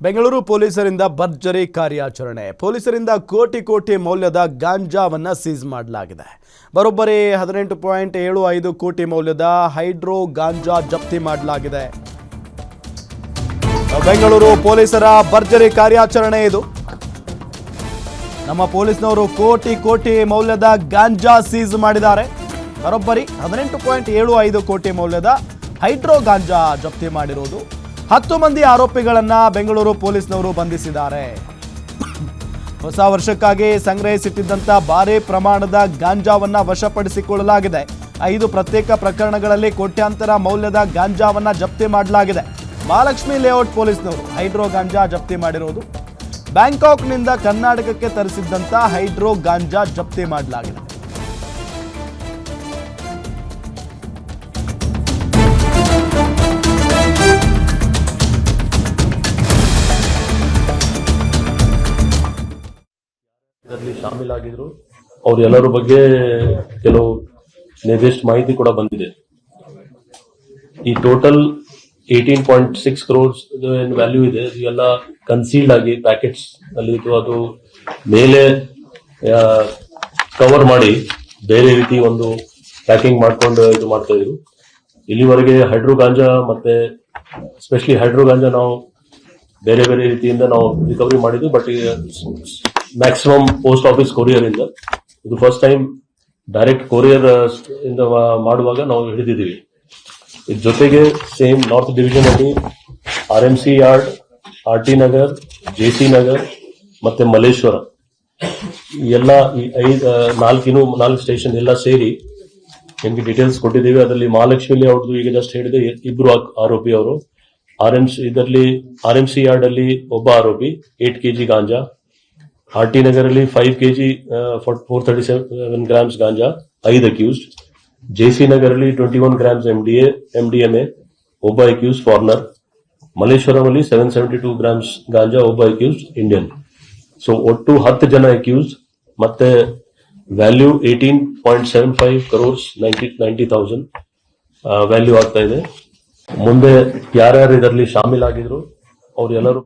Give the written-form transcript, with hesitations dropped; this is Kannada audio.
ಬೆಂಗಳೂರು ಪೊಲೀಸರಿಂದ ಭರ್ಜರಿ ಕಾರ್ಯಾಚರಣೆ. ಪೊಲೀಸರಿಂದ ಕೋಟಿ ಮೌಲ್ಯದ ಗಾಂಜಾವನ್ನ ಸೀಸ್ ಮಾಡಲಾಗಿದೆ. ಬರೋಬ್ಬರಿ 18.75 ಕೋಟಿ ಮೌಲ್ಯದ ಹೈಡ್ರೋ ಗಾಂಜಾ ಜಪ್ತಿ ಮಾಡಲಾಗಿದೆ. ಬೆಂಗಳೂರು ಪೊಲೀಸರ ಭರ್ಜರಿ ಕಾರ್ಯಾಚರಣೆ ಇದು. ನಮ್ಮ ಪೊಲೀಸ್ನವರು ಕೋಟಿ ಮೌಲ್ಯದ ಗಾಂಜಾ ಸೀಸ್ ಮಾಡಿದ್ದಾರೆ. ಬರೋಬ್ಬರಿ 18.75 ಕೋಟಿ ಮೌಲ್ಯದ ಹೈಡ್ರೋ ಗಾಂಜಾ ಜಪ್ತಿ ಮಾಡಿರೋದು. 10 ಮಂದಿ ಆರೋಪಿಗಳನ್ನ ಬೆಂಗಳೂರು ಪೊಲೀಸ್ನವರು ಬಂಧಿಸಿದ್ದಾರೆ. ಹೊಸ ವರ್ಷಕ್ಕಾಗಿ ಸಂಗ್ರಹಿಸಿಟ್ಟಿದ್ದಂತ ಭಾರಿ ಪ್ರಮಾಣದ ಗಾಂಜಾವನ್ನ ವಶಪಡಿಸಿಕೊಳ್ಳಲಾಗಿದೆ. 5 ಪ್ರತ್ಯೇಕ ಪ್ರಕರಣಗಳಲ್ಲಿ ಕೋಟ್ಯಾಂತರ ಮೌಲ್ಯದ ಗಾಂಜಾವನ್ನ ಜಪ್ತಿ ಮಾಡಲಾಗಿದೆ. ಮಹಾಲಕ್ಷ್ಮಿ ಲೇಔಟ್ ಪೊಲೀಸ್ನವರು ಹೈಡ್ರೋ ಗಾಂಜಾ ಜಪ್ತಿ ಮಾಡಿರೋದು. ಬ್ಯಾಂಕಾಕ್ನಿಂದ ಕರ್ನಾಟಕಕ್ಕೆ ತರಿಸಿದ್ದಂತ ಹೈಡ್ರೋ ಗಾಂಜಾ ಜಪ್ತಿ ಮಾಡಲಾಗಿದೆ. ಇದರಲ್ಲಿ ಶಾಮೀಲಾಗಿದ್ರು ಅವರೆಲ್ಲರ ಬಗ್ಗೆ ಕೆಲವು ನಿರ್ದಿಷ್ಟ ಮಾಹಿತಿ ಕೂಡ ಬಂದಿದೆ. ಈ ಟೋಟಲ್ 18.6 crores ವ್ಯಾಲ್ಯೂ ಇದೆ. ಎಲ್ಲ ಕನ್ಸೀಲ್ಡ್ ಆಗಿ ಪ್ಯಾಕೆಟ್ಸ್ ಅಲ್ಲಿ ಇತ್ತು. ಅದು ಮೇಲೆ ಕವರ್ ಮಾಡಿ ಬೇರೆ ರೀತಿ ಒಂದು ಪ್ಯಾಕಿಂಗ್ ಮಾಡ್ಕೊಂಡು ಇದು ಮಾಡ್ತಾ ಇದ್ರು. ಇಲ್ಲಿವರೆಗೆ ಹೈಡ್ರೋ ಗಾಂಜಾ ಮತ್ತೆ ಸ್ಪೆಷಲಿ ಹೈಡ್ರೋ ಗಾಂಜಾ ನಾವು ಬೇರೆ ರೀತಿಯಿಂದ ನಾವು ರಿಕವರಿ ಮಾಡಿದ್ವಿ. But maximum post office courier ಇಂದ ಇದು ಫಸ್ಟ್ ಟೈಮ್ ಡೈರೆಕ್ಟ್ ಕೊರಿಯರ್ ಇಂದ ಮಾಡುವಾಗ ನಾವು ಹಿಡಿದಿದ್ದೀವಿ. ಇದ್ರ ಜೊತೆಗೆ ಸೇಮ್ ನಾರ್ತ್ ಡಿವಿಷನ್ ಅಲ್ಲಿ RMC yard, RT Nagar, JC Nagar ಮತ್ತೆ ಮಲ್ಲೇಶ್ವರ ಎಲ್ಲ ಈ 4 ಸ್ಟೇಷನ್ ಎಲ್ಲ ಸೇರಿ ನಿಮ್ಗೆ ಡೀಟೇಲ್ಸ್ ಕೊಟ್ಟಿದ್ದೀವಿ. ಅದರಲ್ಲಿ ಮಹಾಲಕ್ಷ್ಮಿ ಅವ್ರದ್ದು ಈಗ ಜಸ್ಟ್ ಹೇಳಿದೆ 2 ಆರೋಪಿ ಅವರು. RMC ಯಾರ್ಡ್ ಅಲ್ಲಿ ಒಬ್ಬ ಆರೋಪಿ 8 kg ಗಾಂಜಾ, RT ನಗರಲ್ಲಿ 5 kg 437 grams ಗಾಂಜಾ 5 ಅಕ್ಯೂಸ್ಡ್, JC ನಗರಲ್ಲಿ 21 grams MDMA ಒಬ್ಬ ಅಕ್ಯೂಸ್ಡ್ ಫಾರಿನರ್, ಮಲ್ಲೇಶ್ವರಂ 772 grams ಗಾಂಜಾ ಒಬ್ಬ ಅಕ್ಯೂಸ್ಡ್ ಇಂಡಿಯನ್. ಸೊ ಒಟ್ಟು 10 ಜನ ಅಕ್ಯೂಸ್ಡ್ ಮತ್ತೆ ವ್ಯಾಲ್ಯೂ 18.75 crores 90,000 ವ್ಯಾಲ್ಯೂ ಆಗ್ತಾ ಇದೆ. ಮುಂದೆ ಯಾರ್ಯಾರು ಇದರಲ್ಲಿ ಶಾಮೀಲಾಗಿದ್ರು ಅವರೆಲ್ಲರೂ